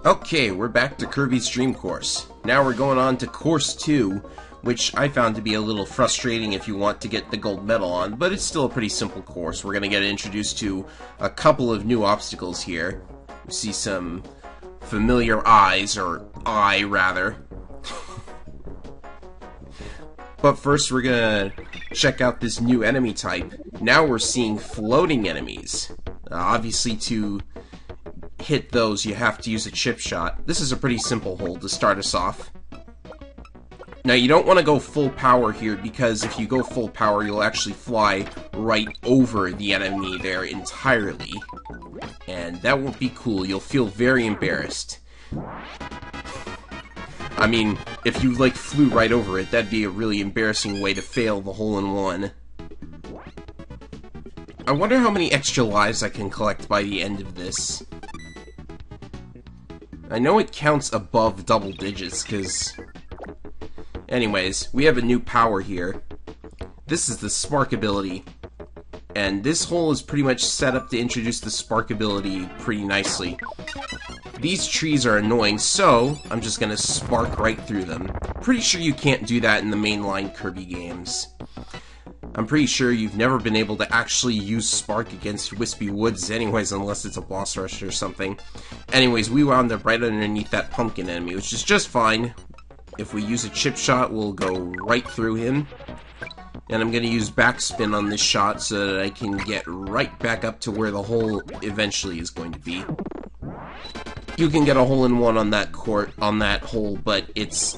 Okay, we're back to Kirby's Dream Course. Now we're going on to Course 2, which I found to be a little frustrating if you want to get the gold medal on, but it's still a pretty simple course. We're going to get introduced to a couple of new obstacles here. We see some familiar eyes, or eye, rather. But first we're going to check out this new enemy type. Now we're seeing floating enemies. Obviously to hit those, you have to use a chip shot. This is a pretty simple hold to start us off. Now, you don't want to go full power here, because if you go full power, you'll actually fly right over the enemy there entirely. And that won't be cool. You'll feel very embarrassed. I mean, if you, like, flew right over it, that'd be a really embarrassing way to fail the hole-in-one. I wonder how many extra lives I can collect by the end of this. I know it counts above double digits, because... Anyways, we have a new power here. This is the Spark ability. And this hole is pretty much set up to introduce the Spark ability pretty nicely. These trees are annoying, so I'm just gonna spark right through them. Pretty sure you can't do that in the mainline Kirby games. I'm pretty sure you've never been able to actually use Spark against Wispy Woods anyways, unless it's a boss rush or something. Anyways, we wound up right underneath that pumpkin enemy, which is just fine. If we use a chip shot, we'll go right through him. And I'm going to use backspin on this shot so that I can get right back up to where the hole eventually is going to be. You can get a hole-in-one on that hole, but it's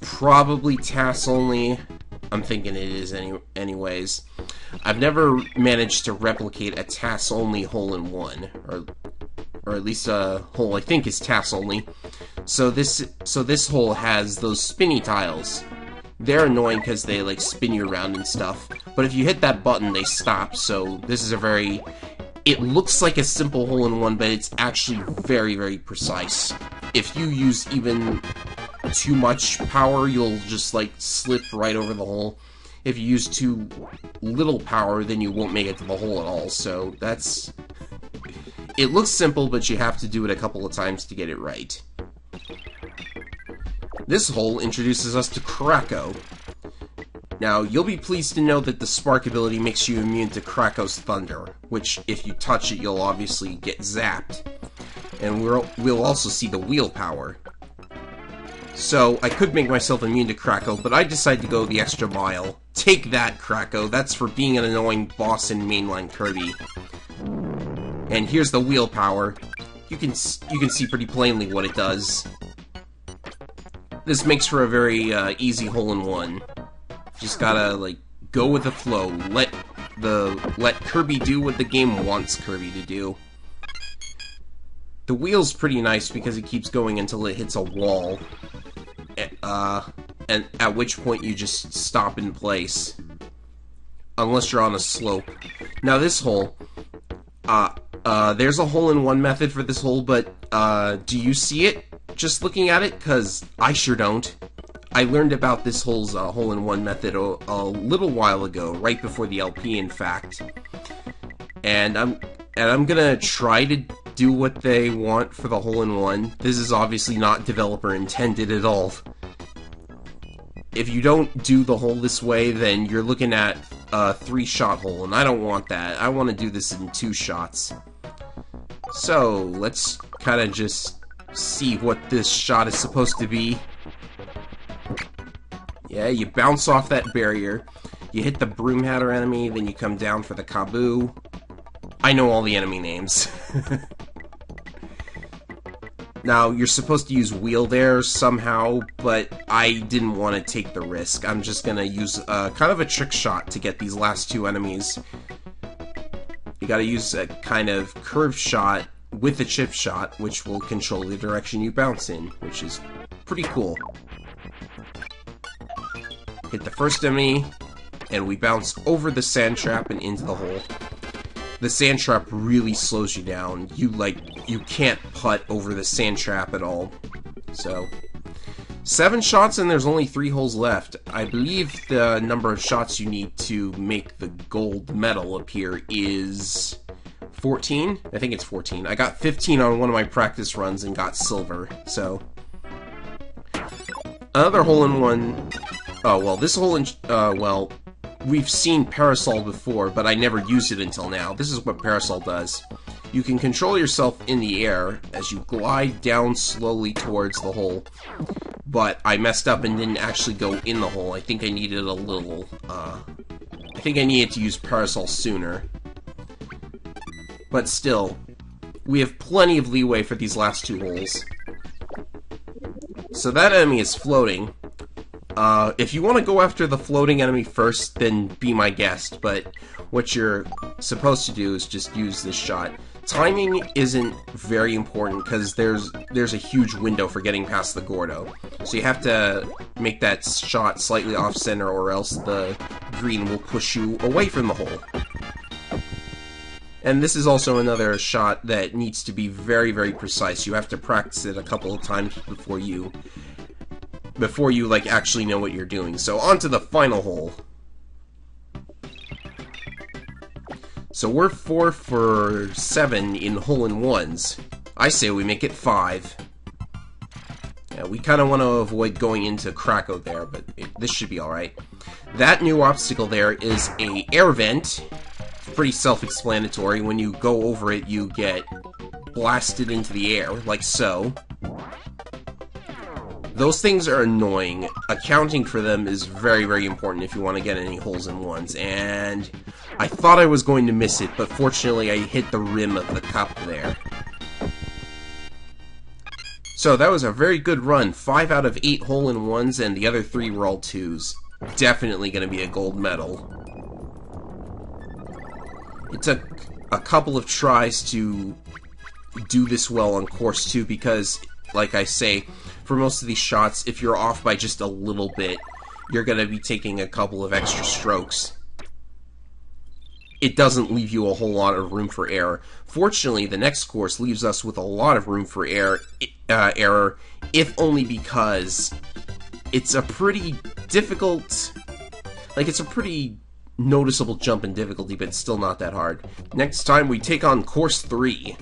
probably TAS only. I'm thinking it is anyways. I've never managed to replicate a TAS only hole-in-one, or at least a hole I think is TAS only. So this hole has those spinny tiles. They're annoying because they like spin you around and stuff. But if you hit that button, they stop. So this is a very... It looks like a simple hole-in-one, but it's actually very, very precise. If you use even too much power, you'll just like slip right over the hole. If you use too little power, then you won't make it to the hole at all. So that's... It looks simple, but you have to do it a couple of times to get it right. This hole introduces us to Kracko. Now, you'll be pleased to know that the Spark ability makes you immune to Kracko's Thunder, which, if you touch it, you'll obviously get zapped. And we'll also see the wheel power. So, I could make myself immune to Kracko, but I decided to go the extra mile. Take that, Kracko. That's for being an annoying boss in mainline Kirby. And here's the wheel power. You can see pretty plainly what it does. This makes for a very easy hole-in-one. Just gotta like go with the flow. Let Kirby do what the game wants Kirby to do. The wheel's pretty nice because it keeps going until it hits a wall. And at which point you just stop in place. Unless you're on a slope. Now this hole, there's a hole-in-one method for this hole, but do you see it just looking at it? Because I sure don't. I learned about this hole's hole-in-one method a little while ago, right before the LP, in fact. And I'm gonna try to do what they want for the hole-in-one. This is obviously not developer intended at all. If you don't do the hole this way, then you're looking at a 3-shot hole, and I don't want that. I want to do this in 2 shots. So, let's kind of just see what this shot is supposed to be. Yeah, you bounce off that barrier, you hit the Broom Hatter enemy, then you come down for the Kaboo. I know all the enemy names. Now, you're supposed to use wheel there somehow, but I didn't want to take the risk. I'm just gonna use kind of a trick shot to get these last 2 enemies. You gotta use a kind of curved shot with a chip shot, which will control the direction you bounce in, which is pretty cool. Hit the first enemy, and we bounce over the sand trap and into the hole. The sand trap really slows you down. You can't putt over the sand trap at all. So, 7 shots and there's only 3 holes left. I believe the number of shots you need to make the gold medal appear is 14? I think it's 14. I got 15 on one of my practice runs and got silver, so... Another hole-in-one... Oh, well, this hole-in... well... We've seen Parasol before, but I never used it until now. This is what Parasol does. You can control yourself in the air as you glide down slowly towards the hole. But I messed up and didn't actually go in the hole. I think I needed a little, I think I needed to use Parasol sooner. But still, we have plenty of leeway for these last two holes. So that enemy is floating. If you want to go after the floating enemy first, then be my guest, but what you're supposed to do is just use this shot. Timing isn't very important because there's a huge window for getting past the Gordo. So you have to make that shot slightly off-center or else the green will push you away from the hole. And this is also another shot that needs to be very, very precise. You have to practice it a couple of times before you like actually know what you're doing. So on to the final hole. So we're 4 for 7 in hole-in-ones. I say we make it 5. Yeah, we kind of want to avoid going into Krakow there, but this should be alright. That new obstacle there is a air vent. It's pretty self-explanatory. When you go over it, you get blasted into the air, like so. Those things are annoying. Accounting for them is very, very important if you want to get any holes-in-ones, and I thought I was going to miss it, but fortunately I hit the rim of the cup there. So that was a very good run. 5 out of 8 hole-in-ones, and the other 3 were all 2s. Definitely going to be a gold medal. It took a couple of tries to do this well on course 2 because, like I say, for most of these shots, if you're off by just a little bit, you're going to be taking a couple of extra strokes. It doesn't leave you a whole lot of room for error. Fortunately, the next course leaves us with a lot of room for error, if only because it's a pretty difficult... Like, it's a pretty noticeable jump in difficulty, but it's still not that hard. Next time, we take on course 3.